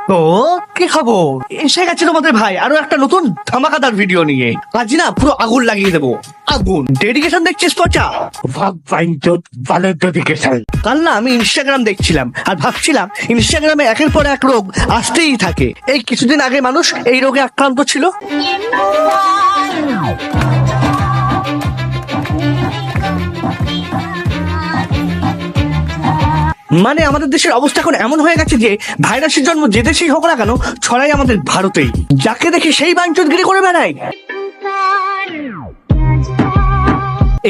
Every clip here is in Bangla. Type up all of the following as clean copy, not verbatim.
তো কি খবর? এসে গেছে তোমাদের ভাই আরো একটা নতুন ধামাকাদার ভিডিও নিয়ে। আজ না পুরো আগুন লাগিয়ে দেবো, আগুন। ডেডিকেশন দেখছিস পচা? ভালো ডেডিকেশন। কাল না আমি ইনস্টাগ্রাম দেখছিলাম আর ভাবছিলাম ইনস্টাগ্রামে একের পর এক রোগ আসতেই থাকে। এই কিছুদিন আগে মানুষ এই রোগে আক্রান্ত ছিল। মানে আমাদের দেশের অবস্থা এখন এমন হয়ে গেছে যে ভাইরাসের জন্ম যে দেশেই হোক না কেন ছড়াই আমাদের ভারতেই। যাকে দেখি সেই বাঞ্চতগিরি করে বেড়ায়।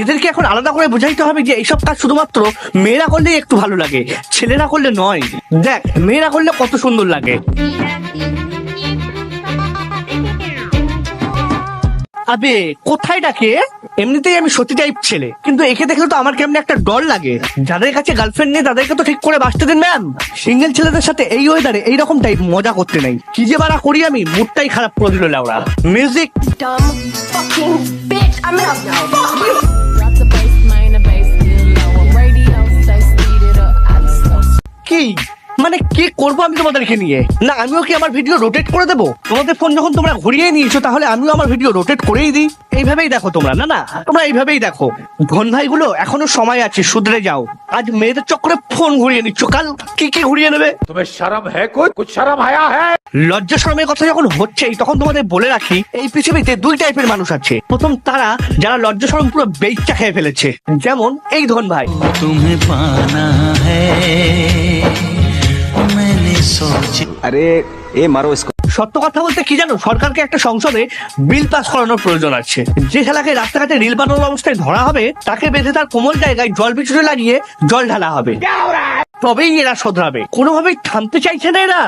এদেরকে এখন আলাদা করে বোঝাইতে হবে যে এইসব কাজ শুধুমাত্র মেয়েরা করলেই একটু ভালো লাগে, ছেলেরা করলে নয়। দেখ মেয়েরা করলে কত সুন্দর লাগে। আবে কোথায় ডাকে? এমনিতেই আমি সত্যি টাইপ ছেলে, কিন্তু একে দেখলে তো আমার কেমন একটা ডর লাগে। যাদের কাছে গার্লফ্রেন্ড নেই তাদেরকে তো ঠিক করে বাঁচতে দিন ম্যাম। সিঙ্গেল ছেলেদের সাথে এই ওয়েদারে এইরকম টাইপ মজা করতে নাই। কি যে বাড়া করি আমি, মুডটাই খারাপ করে দিল লাউড়া। Music. Dumb fucking bitch. I'm out now. Fuck you. Drop the bass, main the bass, still low. Radio stay speed it up. I just know. কি মানে কি করবো আমি তোমাদেরকে নিয়ে? না আমিও কি আমার ভিডিও রোটেট করে দেবো? তোমাদের ফোন যখন তোমরা ঘুরিয়ে নিয়েছো তাহলে আমিও আমার ভিডিও রোটেট করেই দিই। এইভাবেই দেখো তোমরা। না না তোমরা এইভাবেই দেখো। ধন ভাইগুলো এখনো সময় আছে, শুধরে যাও। আজ মেয়েদের চক্করে ফোন ঘুরিয়ে নিচ্ছ, কাল কি কি ঘুরিয়ে নেবে? तुम्हें शर्म है? कुछ शर्म आया है? লজ্জা শরমের কথা যখন হচ্ছেই তখন তোমাদের বলে রাখি এই পৃথিবীতে দুই টাইপের মানুষ আছে। প্রথম তারা যারা লজ্জা শরম পুরো বেইচ্চা খেয়ে ফেলেছে, যেমন এই ধন ভাই। तुम्हें पाना है मैंने सोचा। अरे ए मारो इसको। সত্য কথা বলতে কি জানো, সরকারকে একটা সংসদে বিল পাস করানোর প্রয়োজন আছে। যে শালাকে রাস্তাঘাটে রিল বানানোর অবস্থায় ধরা হবে তাকে বেঁধে তার কোমল জায়গায় জল বিচুরে লাগিয়ে জল ঢালা হবে, তবেই এরা শোধরাবে। কোনোভাবেই থামতে চাইছে না এরা।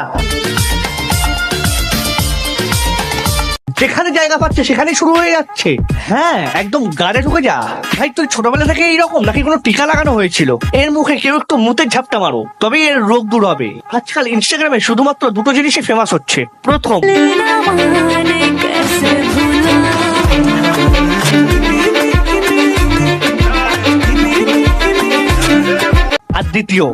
যেখানে জায়গা পাচ্ছে সেখানেই শুরু হয়ে যাচ্ছে। হ্যাঁ একদম গাড়ে ঢুকে যা। ভাই তুই ছোটবেলা থেকে এইরকম নাকি কোনো টিকা লাগানো হয়েছিল? এর মুখে কেউ একটু মুতের ঝাপটা মারো, তবেই এর রোগ দূর হবে। আজকাল ইনস্টাগ্রামে শুধুমাত্র দুটো জিনিসই ফেমাস হচ্ছে। প্রথম, আর দ্বিতীয়।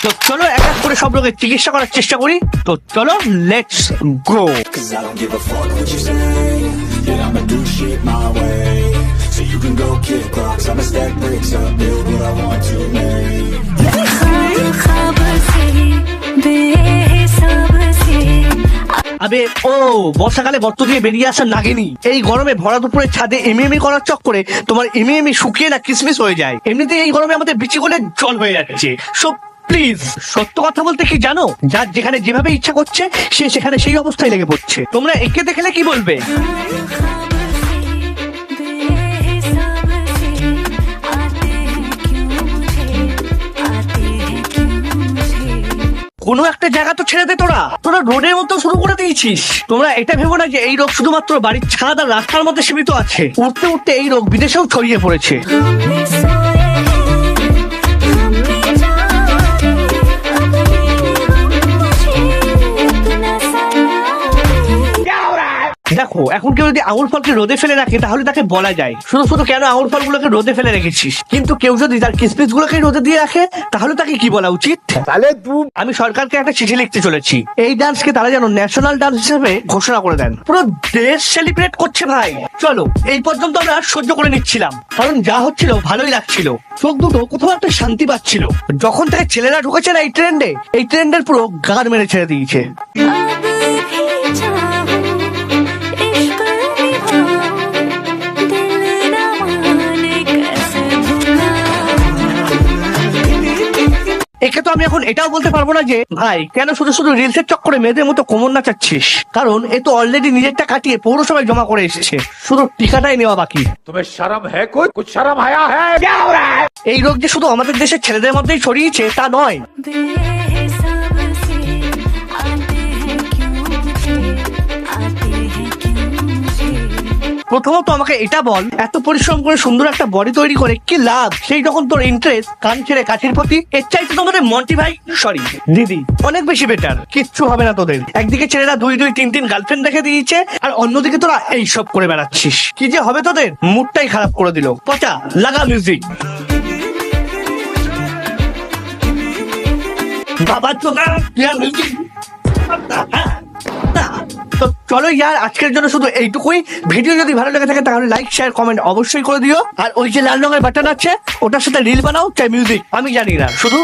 তো চলো এক এক করে সব রোগের চিকিৎসা করার চেষ্টা করি। তো চলো let's go. Cause I don't give a fuck what you say. Yeah, I'ma do shit my way. So you can go kick rocks. I'ma stack bricks up, build what I want to make. আবে ও বর্ষাকালে বর্ত দিয়ে বেরিয়ে আসা নাগিনী এই গরমে ভরা দুপুরে ছাদে এমএমই করার চক্করে তোমার এমএমই শুকিয়ে না কিসমিস হয়ে যায়। এমনিতে এই গরমে আমাদের বিচি করে জল হয়ে যাচ্ছে। সব প্লিজ সত্য কথা বলতে কি জানো, যার যেখানে যেভাবে ইচ্ছা করছে সে সেখানে সেই অবস্থায় লেগে পড়ছে। তোমরা একে দেখলে কি বলবে? কোনো একটা জায়গা তো ছেড়ে দে। তোরা রোডের মতো শুরু করে দিয়েছিস। তোমরা এটা ভেবো না যে এই রোগ শুধুমাত্র বাড়ির ছাদ আর রাস্তার মধ্যে সীমিত আছে। উঠতে উঠতে এই রোগ বিদেশেও ছড়িয়ে পড়েছে। দেখো এখন কেউ যদি আঙুর ফলকে রোদে ফেলে রাখে তাহলে তাকে বলা যায় শুধু শুধু কেন আঙুর ফলগুলোকে রোদে ফেলে রেখেছিস। কিন্তু কেউ যদি তার কিসমিস গুলোকে রোদে দিয়ে রাখে তাহলে তাকে কি বলা উচিত? আমি সরকারকে একটা চিঠি লিখতে চলেছি। এই ডান্সকে তারা যেন ন্যাশনাল ডান্স হিসেবে ঘোষণা করে দেন। পুরো দেশ সেলিব্রেট করছে ভাই। চলো এই পর্যন্ত আমরা সহ্য করে নিচ্ছিলাম, কারণ যা হচ্ছিল ভালোই লাগছিল। চোখ দুটো কোথাও একটা শান্তি পাচ্ছিল। যখন থেকে ছেলেরা ঢুকেছে না এই ট্রেন্ডের পুরো গাড় মেরে ছেড়ে দিয়েছে। একে তো আমি এখন এটাও বলতে পারবো না যে ভাই কেন শুধু শুধু রিলসের চক্করে মেয়েদের মতো কোমর নাচাচ্ছিস, কারণ এ তো অলরেডি নিজেরটা কাটিয়ে পৌরসভায় জমা করে এসেছে, শুধু টিকাটাই নেওয়া বাকি। तुम्हें शर्म है? कुछ शर्म आया है? क्या हो रहा है? এই রোগ যে শুধু আমাদের দেশের ছেলেদের মধ্যেই ছড়িয়েছে তা নয়। প্রথমত আমাকে এটা বল, এত পরিশ্রম করে সুন্দর একটা বডি তৈরি করে কি লাভ? সেই যখন তোর ইন্টারেস্ট কান ছেড়ে কাঠির প্রতি, এর চাইতে তোমাদের মন্টি ভাই সরি দিদি অনেক বেশি বেটার। কিচ্ছু হবে না তোদের। একদিকে ছেলেরা 2-2, 3-3 গার্লফ্রেন্ড দেখে দিয়েছে, আর অন্যদিকে তোরা এইসব করে বেড়াচ্ছিস। কি যে হবে তোদের, মুডটাই খারাপ করে দিল। পচা লাগা মিউজিক। বাবা চোদা মিউজিক। তো চলো ইয়ার, আজকের জন্য শুধু এইটুকুই। ভিডিও যদি ভালো লেগে থাকে তাহলে লাইক শেয়ার কমেন্ট অবশ্যই করে দিও। আর ওই যে লাল রঙের বাটন আছে ওটার সাথে রিল বানাও চাই মিউজিক, আমি জানি না, শুধু